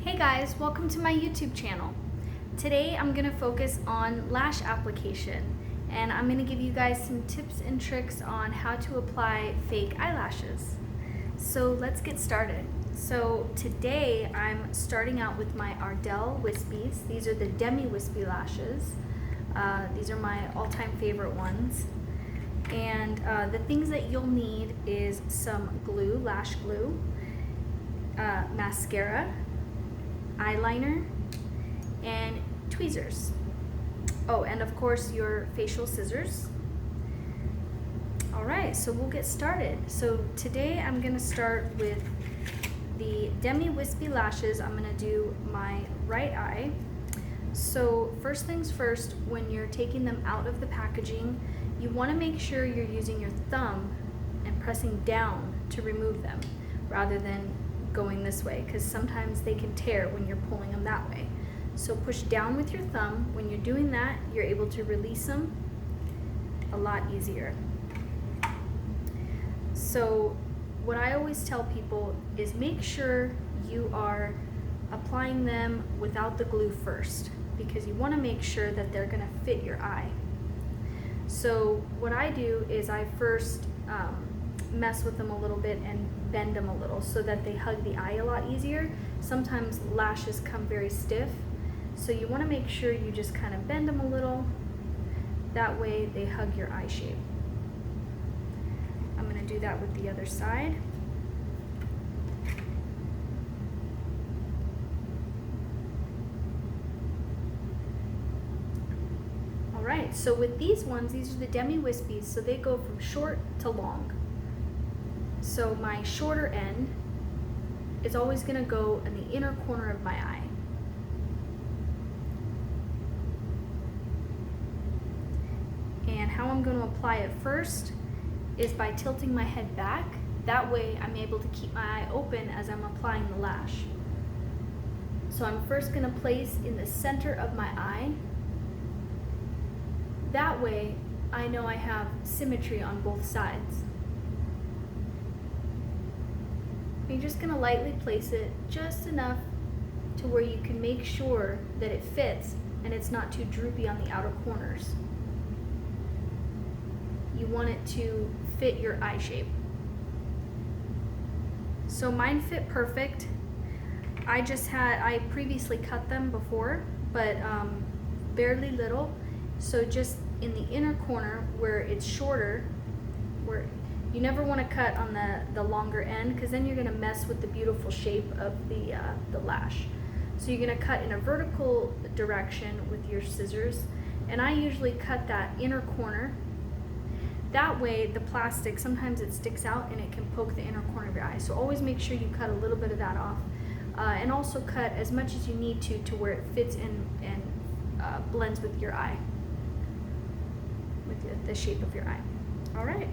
Hey guys, welcome to my YouTube channel. Today I'm going to focus on lash application, and I'm going to give you guys some tips and tricks on how to apply fake eyelashes. So let's get started. So today I'm starting out with my Ardell wispies. These are the Demi wispy lashes. These are my all-time favorite ones. And the things that you'll need is some glue, lash glue, mascara, eyeliner, and tweezers. Oh, and of course your facial scissors. Alright, so we'll get started. So today I'm going to start with the Demi wispy lashes. I'm going to do my right eye. So first things first, when you're taking them out of the packaging, you want to make sure you're using your thumb and pressing down to remove them rather than going this way, because sometimes they can tear when you're pulling them that way. So push down with your thumb. When you're doing that, you're able to release them a lot easier. So what I always tell people is make sure you are applying them without the glue first, because you want to make sure that they're going to fit your eye. So what I do is I first mess with them a little bit and bend them a little so that they hug the eye a lot easier. Sometimes lashes come very stiff, so you want to make sure you just kind of bend them a little. That way they hug your eye shape. I'm going to do that with the other side. Alright, so with these ones, these are the Demi wispies, so they go from short to long. So my shorter end is always going to go in the inner corner of my eye. And how I'm going to apply it first is by tilting my head back. That way I'm able to keep my eye open as I'm applying the lash. So I'm first going to place in the center of my eye. That way I know I have symmetry on both sides. You're just going to lightly place it just enough to where you can make sure that it fits and it's not too droopy on the outer corners. You want it to fit your eye shape. So mine fit perfect. I previously cut them before, but barely little. So just in the inner corner where it's shorter, where you never want to cut on the longer end, because then you're going to mess with the beautiful shape of the lash. So you're going to cut in a vertical direction with your scissors, and I usually cut that inner corner. That way the plastic, sometimes it sticks out and it can poke the inner corner of your eye. So always make sure you cut a little bit of that off, and also cut as much as you need to where it fits in and blends with your eye, with the shape of your eye. All right.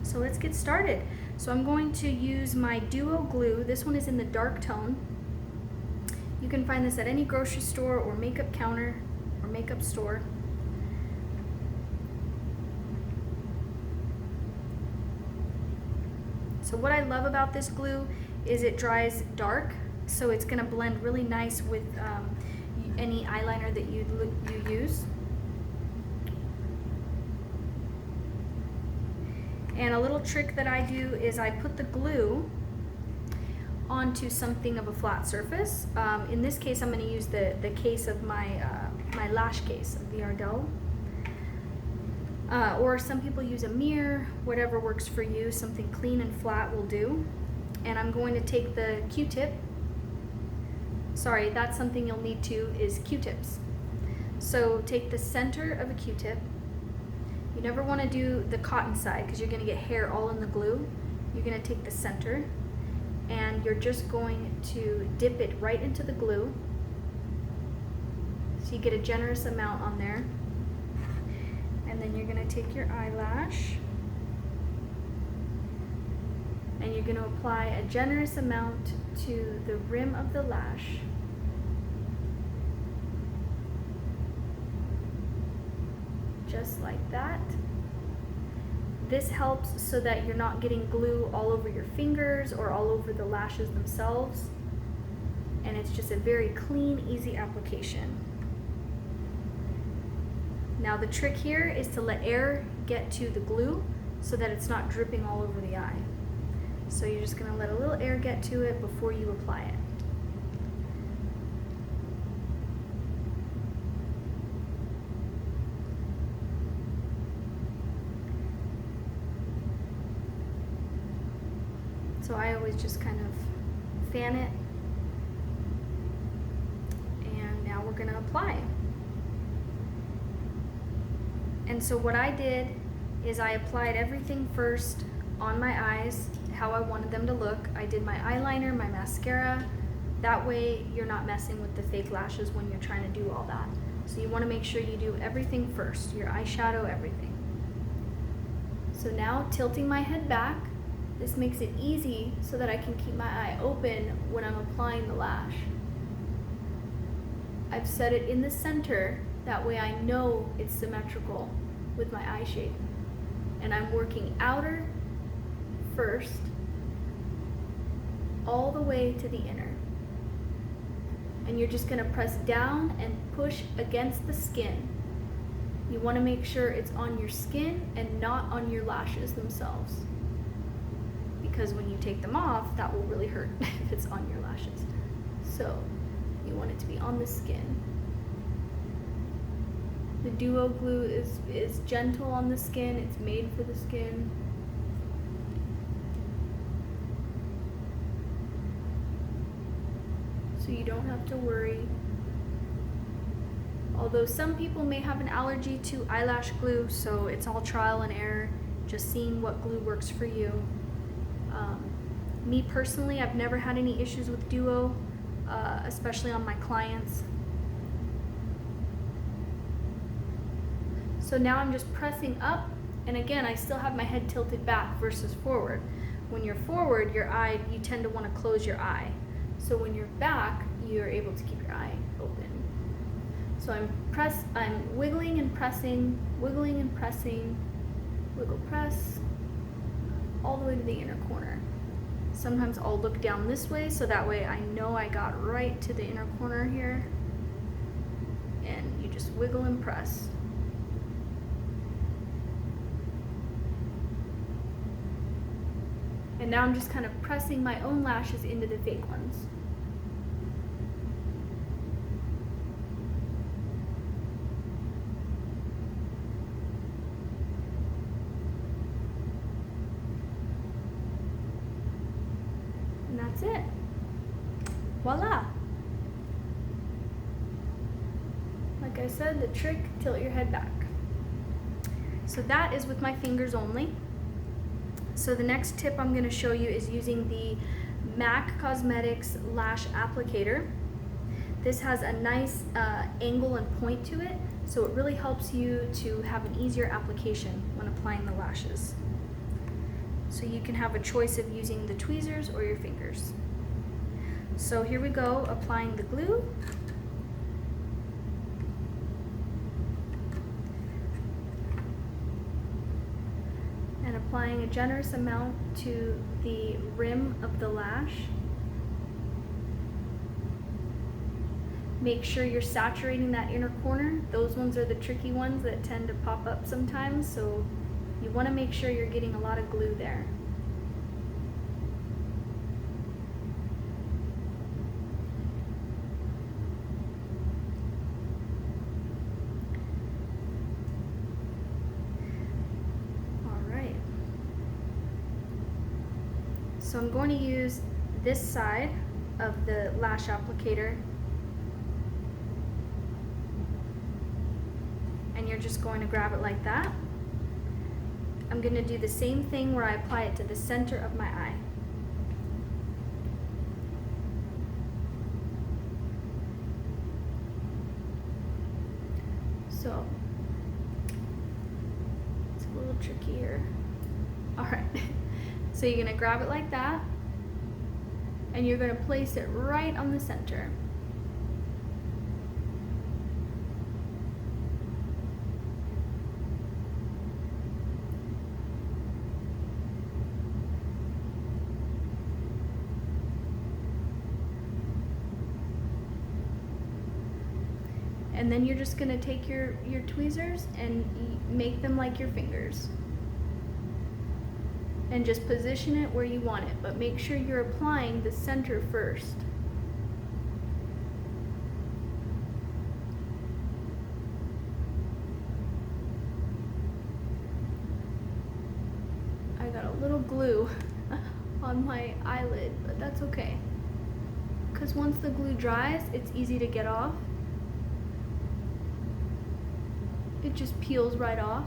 So let's get started. So I'm going to use my Duo glue. This one is in the dark tone. You can find this at any grocery store or makeup counter or makeup store. So what I love about this glue is it dries dark, so it's going to blend really nice with any eyeliner that you use. And a little trick that I do is I put the glue onto something of a flat surface. In this case, I'm going to use the case of my lash case of the Ardell. Or some people use a mirror, whatever works for you. Something clean and flat will do. And I'm going to take the Q-tip. Sorry, that's something you'll need too, is Q-tips. So take the center of a Q-tip. You never want to do the cotton side because you're going to get hair all in the glue. You're going to take the center and you're just going to dip it right into the glue. So you get a generous amount on there. And then you're going to take your eyelash and you're going to apply a generous amount to the rim of the lash. Just like that. This helps so that you're not getting glue all over your fingers or all over the lashes themselves. And it's just a very clean, easy application. Now the trick here is to let air get to the glue so that it's not dripping all over the eye. So you're just going to let a little air get to it before you apply it. So I always just kind of fan it, and now we're going to apply. And so what I did is I applied everything first on my eyes, how I wanted them to look. I did my eyeliner, my mascara. That way you're not messing with the fake lashes when you're trying to do all that. So you want to make sure you do everything first, your eyeshadow, everything. So now tilting my head back, this makes it easy so that I can keep my eye open when I'm applying the lash. I've set it in the center, that way I know it's symmetrical with my eye shape. And I'm working outer first, all the way to the inner. And you're just gonna press down and push against the skin. You wanna make sure it's on your skin and not on your lashes themselves. Because when you take them off, that will really hurt if it's on your lashes. So you want it to be on the skin. The duo glue is gentle on the skin, it's made for the skin. So you don't have to worry. Although some people may have an allergy to eyelash glue, so it's all trial and error, just seeing what glue works for you. Me personally, I've never had any issues with duo, especially on my clients. So now I'm just pressing up, and again, I still have my head tilted back versus forward. When you're forward, you tend to want to close your eye. So when you're back, you're able to keep your eye open. So I'm wiggling and pressing, wiggling and pressing, wiggle, press, all the way to the inner corner. Sometimes I'll look down this way, so that way I know I got right to the inner corner here. And you just wiggle and press. And now I'm just kind of pressing my own lashes into the fake ones. And that's it. Voila! Like I said, the trick, tilt your head back. So that is with my fingers only. So the next tip I'm going to show you is using the MAC Cosmetics Lash Applicator. This has a nice angle and point to it, so it really helps you to have an easier application when applying the lashes. So you can have a choice of using the tweezers or your fingers. So here we go, applying the glue. Applying a generous amount to the rim of the lash. Make sure you're saturating that inner corner. Those ones are the tricky ones that tend to pop up sometimes, so you want to make sure you're getting a lot of glue there. So I'm going to use this side of the lash applicator, and you're just going to grab it like that. I'm going to do the same thing where I apply it to the center of my eye. So it's a little tricky here. All right. So you're going to grab it like that, and you're going to place it right on the center. And then you're just gonna take your tweezers and make them like your fingers. And just position it where you want it, but make sure you're applying the center first. I got a little glue on my eyelid, but that's okay. Because once the glue dries, it's easy to get off. It just peels right off.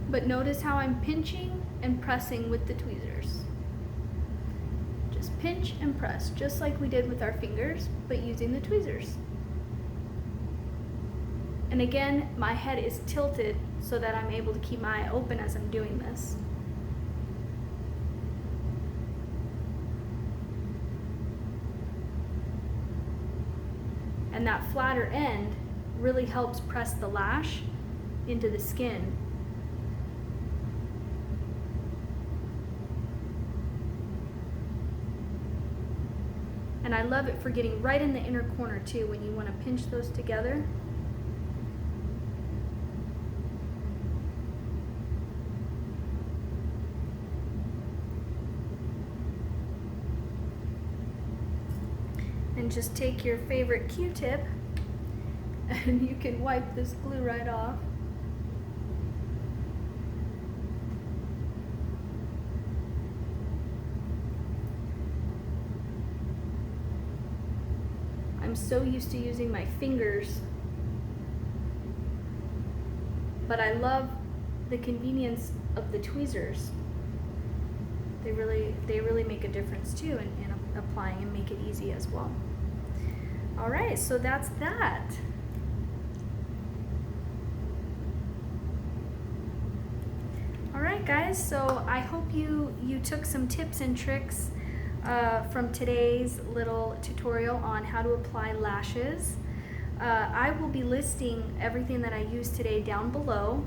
But notice how I'm pinching and pressing with the tweezers. Just pinch and press, just like we did with our fingers, but using the tweezers. And again, my head is tilted so that I'm able to keep my eye open as I'm doing this. And that flatter end really helps press the lash into the skin. And I love it for getting right in the inner corner too, when you want to pinch those together. And just take your favorite Q-tip and you can wipe this glue right off. I'm so used to using my fingers, but I love the convenience of the tweezers. They really make a difference too in applying and make it easy as well. All right, so that's that. All right, guys, so I hope you took some tips and tricks from today's little tutorial on how to apply lashes. I will be listing everything that I used today down below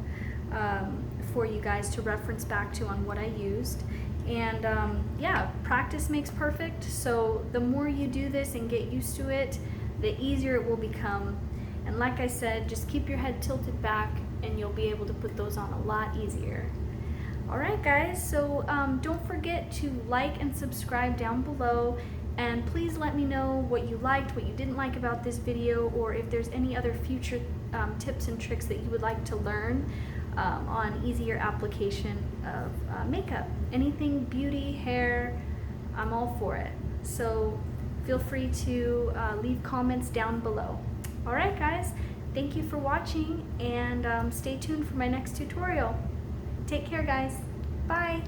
for you guys to reference back to on what I used. And yeah, practice makes perfect, so the more you do this and get used to it, the easier it will become. And like I said, just keep your head tilted back and you'll be able to put those on a lot easier. All right, guys, so don't forget to like and subscribe down below, and please let me know what you liked, what you didn't like about this video, or if there's any other future tips and tricks that you would like to learn on easier application of makeup. Anything beauty, hair, I'm all for it. So feel free to leave comments down below. All right, guys, thank you for watching, and stay tuned for my next tutorial. Take care, guys. Bye.